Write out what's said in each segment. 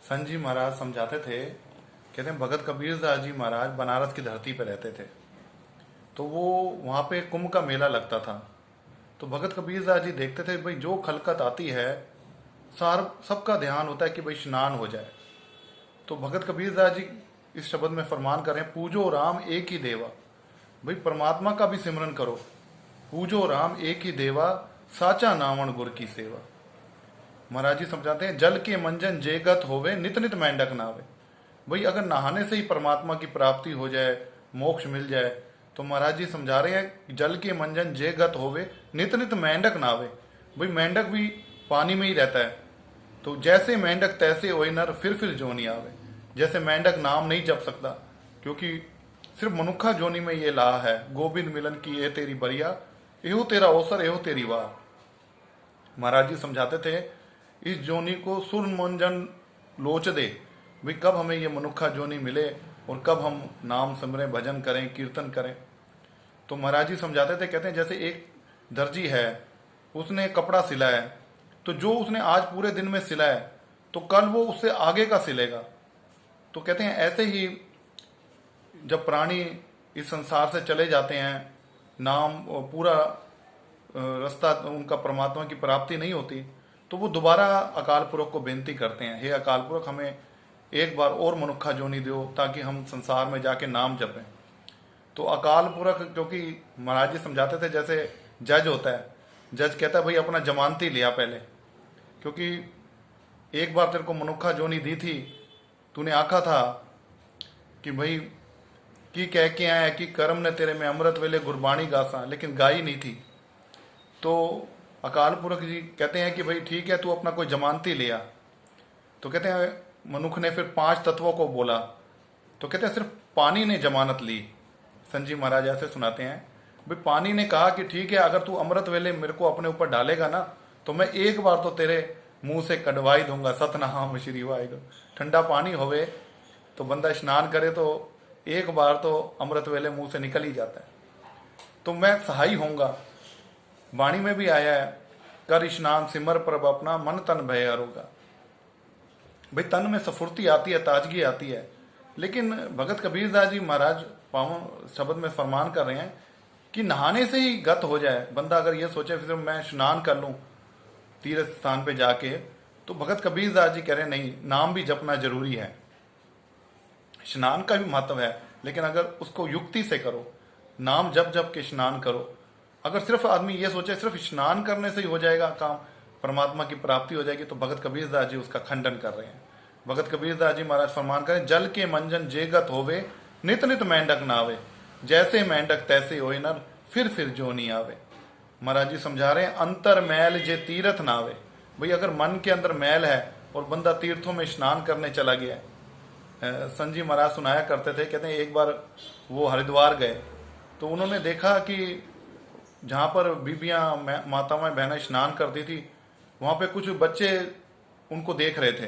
संत जी महाराज समझाते थे, कहते हैं भगत कबीर दास जी महाराज बनारस की धरती पर रहते थे। तो वो वहाँ पे कुंभ का मेला लगता था। तो भगत कबीर दास जी देखते थे भाई जो खलकत आती है सार सबका ध्यान होता है कि भाई स्नान हो जाए। तो भगत कबीर दास जी इस शब्द में फरमान कर रहे हैं, पूजो राम एक ही देवा। भाई परमात्मा का भी सिमरन करो। पूजो राम एक ही देवा, साचा नावण गुर की सेवा। महाराज जी समझाते हैं, जल के मंजन जेगत होवे, नित नित मेंढक नावे। भाई अगर नहाने से ही परमात्मा की प्राप्ति हो जाए, मोक्ष मिल जाए, तो महाराज जी समझा रहे हैं जल के मंजन जेगत होवे, नित नित मेंढक नावे। भाई मेंढक भी पानी में ही रहता है। तो जैसे मेंढक तैसे ओए नर, फिर जोनी आवे। जैसे मेंढक नाम नहीं जप सकता, क्योंकि सिर्फ मनुखा जोनी में ये ला है, गोविंद मिलन की ये तेरी बरिया, एहो तेरा अवसर एहो तेरी वार। महाराज जी समझाते थे, इस जोनी को सुर मंजन लोच दे। भाई कब हमें ये मनुखा जोनी मिले और कब हम नाम सिमरें, भजन करें, कीर्तन करें। तो महाराज जी समझाते थे, कहते हैं जैसे एक दर्जी है, उसने कपड़ा सिला है, तो जो उसने आज पूरे दिन में सिला है तो कल वो उससे आगे का सिलेगा। तो कहते हैं ऐसे ही जब प्राणी इस संसार से चले जाते हैं, नाम पूरा रास्ता उनका परमात्मा की प्राप्ति नहीं होती, तो वो दोबारा अकाल पुरख को बेनती करते हैं, हे अकाल पुरख हमें एक बार और मनुखा जोनी दो ताकि हम संसार में जाके नाम जपें। तो अकाल पुरख, क्योंकि महाराज जी समझाते थे जैसे जज होता है, जज कहता है भाई अपना जमानती लिया पहले, क्योंकि एक बार तेरे को मनुखा जोनी दी थी, तूने आखा था कि भाई की कह के आया कि कर्म ने तेरे में अमृत वेले गुरबाणी गासा, लेकिन गाई नहीं थी। तो अकाल पुरख जी कहते हैं कि भाई ठीक है, तू अपना कोई जमानती लिया। तो कहते हैं मनुख ने फिर 5 तत्वों को बोला। तो कहते हैं सिर्फ पानी ने जमानत ली। संत जी महाराज ऐसे सुनाते हैं, भाई पानी ने कहा कि ठीक है, अगर तू अमृत वेले मेरे को अपने ऊपर डालेगा ना, तो मैं एक बार तो तेरे मुंह से कड़वाई दूंगा, सतनाम श्री वाहिगुरु। ठंडा पानी होवे तो बंदा स्नान करे तो एक बार तो अमृत वेले मुंह से निकल ही जाता है। तो मैं सहाय होऊंगा। वाणी में भी आया है, कर स्नान सिमर प्रभ अपना, मन तन भय हरोगा। भाई तन में सफुर्ती आती है, ताजगी आती है। लेकिन भगत कबीर दास जी महाराज पावन शब्द में फरमान कर रहे हैं कि नहाने से ही गत हो जाए। बंदा अगर ये सोचे फिर मैं स्नान कर लूं तीर्थ स्थान पे जाके, तो भगत कबीर दास जी कह रहे हैं नहीं, नाम भी जपना जरूरी है। स्नान का भी महत्व है, लेकिन अगर उसको युक्ति से करो, नाम जप जप के स्नान करो। अगर सिर्फ आदमी ये सोचे सिर्फ स्नान करने से ही हो जाएगा काम, परमात्मा की प्राप्ति हो जाएगी, तो भगत कबीर दास जी उसका खंडन कर रहे हैं। भगत कबीर दास जी महाराज फरमान करें, जल के मंजन जेगत होवे, नित नित मेंढक नावे। जैसे मेंढक तैसे होए नर, फिर जोनी आवे। महाराज जी समझा रहे हैं, अंतर मैल जे तीर्थ नावे। भाई अगर मन के अंदर मैल है और बंदा तीर्थों में स्नान करने चला गया है। संत जी महाराज सुनाया करते थे, कहते हैं एक बार वो हरिद्वार गए, तो उन्होंने देखा कि जहाँ पर बीबियाँ माताएं बहनें स्नान करती थी, वहाँ पे कुछ बच्चे उनको देख रहे थे।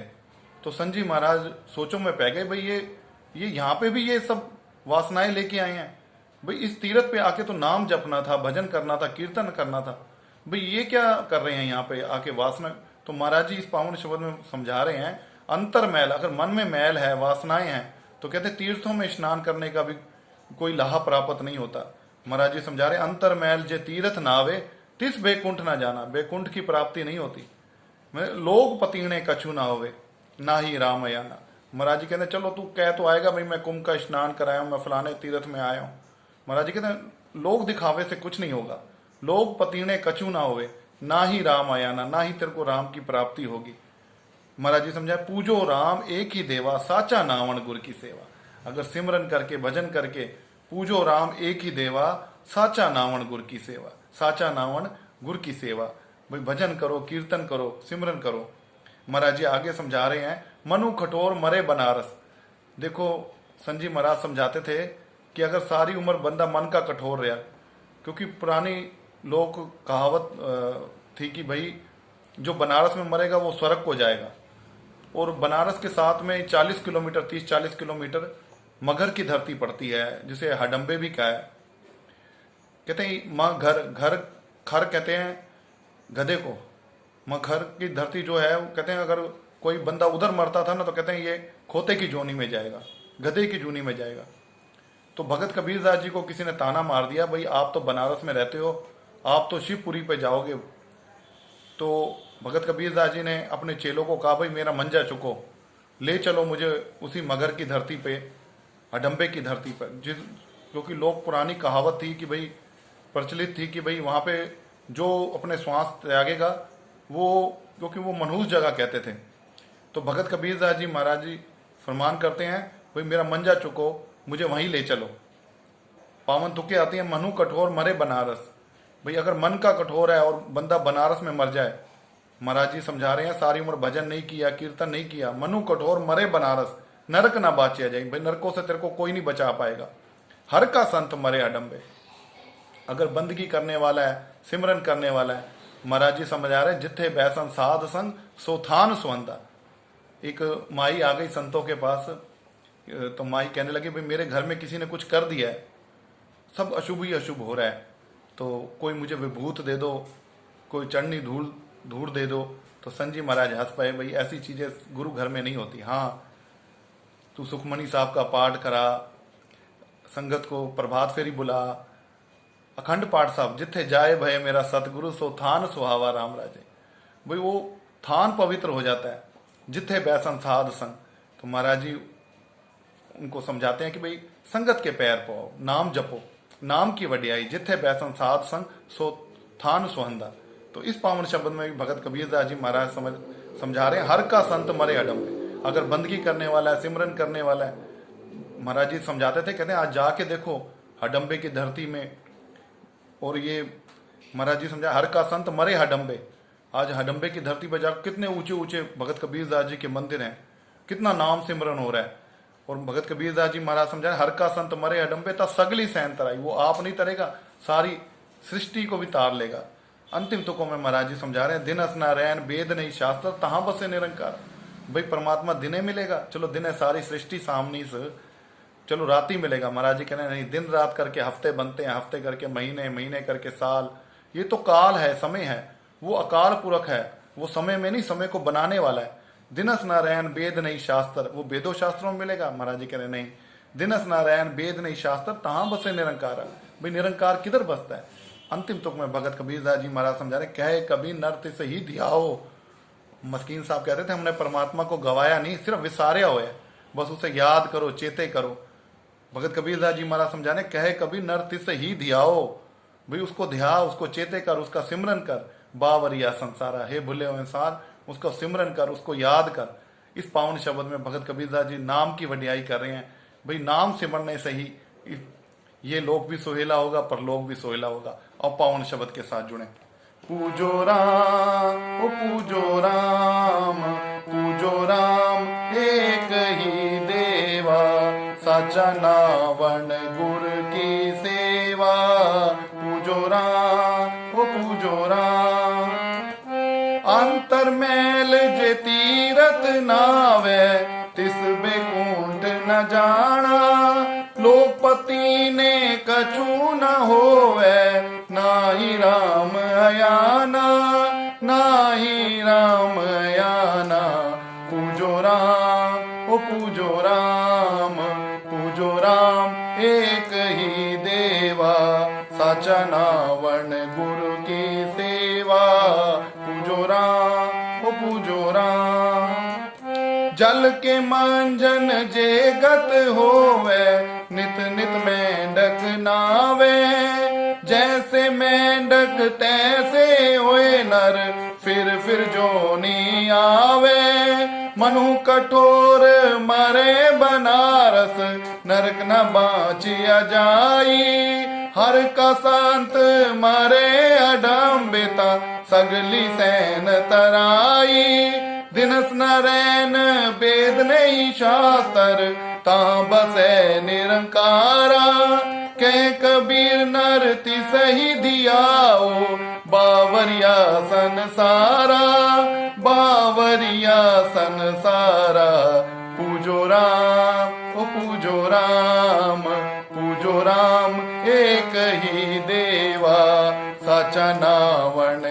तो संत जी महाराज सोचों में पै गए, भाई ये यहाँ पे भी ये सब वासनाएं लेके आए हैं। भाई इस तीर्थ पे आके तो नाम जपना था, भजन करना था, कीर्तन करना था, भाई ये क्या कर रहे हैं यहाँ पे आके वासना। तो महाराज जी इस पावन शब्द में समझा रहे हैं, अंतर मैल, अगर मन में मैल है, वासनाएं हैं, तो कहते तीर्थों में स्नान करने का भी कोई लाहा प्राप्त नहीं होता। महाराज जी समझा रहे, अंतर मैल जे तीर्थ नावे, तिस बेकुंठ ना जाना। बेकुंठ की प्राप्ति नहीं होती। लोग पतीणे कछु ना होवे, ना ही राम याना। महाराज जी कहते चलो तू कह तो आएगा भाई मैं कुंभ का स्नान कराया हूं, मैं फलाने तीर्थ में आया हूं। महाराज जी कहते लोग दिखावे से कुछ नहीं होगा। लोग पतीणे कछु ना होवे, ना ही राम आयाना, ना ही तेरे को राम की प्राप्ति होगी। महाराज जी समझाए, पूजो राम एक ही देवा, साचा नावण गुर की सेवा। अगर सिमरन करके भजन करके पूजो राम एक ही देवा, साचा नावण गुर की सेवा। साचा नावण गुर की सेवा, भाई भजन करो, कीर्तन करो, सिमरन करो। महाराज जी आगे समझा रहे हैं, मनु खटोर मरे बनारस। देखो संत जी महाराज समझाते थे कि अगर सारी उम्र बंदा मन का कठोर रहा, क्योंकि पुरानी लोक कहावत थी कि भाई जो बनारस में मरेगा वो स्वर्ग को जाएगा। और बनारस के साथ में 40 किलोमीटर 30-40 किलोमीटर मगहर की धरती पड़ती है, जिसे हडम्बे भी कहा है। कहते हैं माँ घर, घर खर कहते हैं गधे को। मगहर की धरती जो है, कहते हैं अगर कोई बंदा उधर मरता था ना तो कहते हैं ये खोते की जोनी में जाएगा, गधे की जूनी में जाएगा। तो भगत कबीरदास जी को किसी ने ताना मार दिया, भाई आप तो बनारस में रहते हो, आप तो शिवपुरी पे जाओगे। तो भगत कबीरदास जी ने अपने चेलों को कहा, भाई मेरा मंजा चुको, ले चलो मुझे उसी मगर की धरती पे, हडम्बे की धरती पर, क्योंकि लोग पुरानी कहावत थी कि भाई, प्रचलित थी कि भाई वहाँ पे जो अपने श्वास त्यागेगा वो, क्योंकि वो मनहूस जगह कहते थे। तो भगत कबीरदास जी महाराज जी फरमान करते हैं, भाई मेरा मंजा चुको, मुझे वहीं ले चलो। पावन तुके आती है, मनु कठोर मरे बनारस। भाई अगर मन का कठोर है और बंदा बनारस में मर जाए, महाराज जी समझा रहे हैं, सारी उम्र भजन नहीं किया, कीर्तन नहीं किया, मनु कठोर मरे बनारस, नरक ना बाचिया जाए। भाई नरकों से तेरे को कोई नहीं बचा पाएगा। हर का संत मरे अडम्बे। अगर बंदगी करने वाला है, सिमरन करने वाला है, महाराज जी समझा रहे, जिथे बैसन साध संग सोथान सुवंदा। एक माई आ गई संतों के पास, तो माई कहने लगी, भाई मेरे घर में किसी ने कुछ कर दिया है, सब अशुभ ही अशुभ हो रहा है, तो कोई मुझे विभूत दे दो, कोई चढ़नी धूल दे दो। तो संजी महाराज हंस पाए, भाई ऐसी चीजें गुरु घर में नहीं होती। हाँ, तू सुखमणि साहब का पाठ करा, संगत को प्रभात फेरी बुला, अखंड पाठ साहब, जिथे जाए भय मेरा सतगुरु सो थान सुहावा राम राजे। भाई वो थान पवित्र हो जाता है, जिथे बैसन साध संग। तो महाराज जी उनको समझाते हैं कि भाई संगत के पैर पाओ, नाम जपो, नाम की वडियाई, जिथे बैसन साध संग सो थान सुहंदा। तो इस पावन शब्द में भगत कबीरदास जी महाराज समझा रहे हैं, हर का संत मरे अडम्बे। अगर बंदगी करने वाला है, सिमरन करने वाला है, महाराज जी समझाते थे, कहते हैं आज जाके देखो हडम्बे की धरती में, और ये महाराज जी समझा, हर का संत मरे हडम्बे। आज हडम्बे की धरती पर जाकर कितने ऊंचे ऊंचे भगत कबीरदास जी के मंदिर हैं, कितना नाम सिमरन हो रहा है। और भगत कबीरदास जी महाराज समझा, हर का संत मरे हडम्बे ता सगली सैन तराई। वो आप नहीं तरेगा, सारी सृष्टि को भी तार लेगा। अंतिम तुकों में महाराज जी समझा रहे हैं, दिन अस नारायण वेद नहीं शास्त्र तहां बसे निरंकार। भाई परमात्मा दिने मिलेगा, चलो दिन है सारी सृष्टि सामनी से, चलो रात ही मिलेगा। महाराज जी कह रहे हैं नहीं, दिन रात करके हफ्ते बनते हैं, हफ्ते करके महीने, महीने करके साल। ये तो काल है, समय है, वो अकाल पुरख है, वो समय में नहीं, समय को बनाने वाला है। दिनस नारायण वेद नहीं शास्त्र, वो वेदों शास्त्रों में मिलेगा। महाराज जी कह रहे नहीं, दिनस नारायण वेद नहीं शास्त्र तहां बसे निरंकार। भाई निरंकार किधर बसता है। अंतिम तुक में भगत कबीरदास जी महाराज समझा रहे, कहे कभी नर से ही धियाओ। मस्कीन साहब कहते थे, हमने परमात्मा को गवाया नहीं, सिर्फ विसारिया हुआ है, बस उसे याद करो, चेते करो। भगत कबीरदास जी महाराज समझाने, कहे कभी नर से ही धियाओ। भाई उसको ध्या, उसको चेते कर, उसका सिमरन कर। बावरिया संसारा, हे भूले हुए इंसान, उसको सिमरन कर, उसको याद कर। इस पावन शब्द में भगत कबीरदास जी नाम की वडियाई कर रहे हैं। भाई नाम सिमरने से ही ये लोक भी सोहेला होगा, परलोक भी सोहेला होगा। और पावन शब्द के साथ जुड़े। पूजो राम, ओ पूजो राम, पूजो राम एक ही देवा, साचा नावन गुर की सेवा। पूजो राम, ओ पूजो राम, अंतर मैल जे तीरथ नावे, तिस बेकुंठ न जाना। लोकपति ने कछु न होवे, नाही राम अयाना, नाही राम अयाना। पूजो राम, ओ पूजो राम, पूजो राम एक ही देवा, साचा नावन गुरु की सेवा। पूजो राम, ओ पूजो राम, जल के मंजन जे गत होवे, नित नित मेंढक नावे। जैसे मेंढक तैसे होए नर, फिर जोनी आवे। मनु कठोर मरे बनारस, नरक न बाचिया जाई। हर का संत मरे अडम्बिता, सगली सैन तराई। दिनस नरैन वेद नहीं शास्त्र, ता बसे निरंकारा। कह कबीर नर तिसही धियाओ, बावरिया संसारा, बावरिया संसारा। पूजो राम, ओ पूजो राम, पूजो राम एक ही देवा, साचा नावन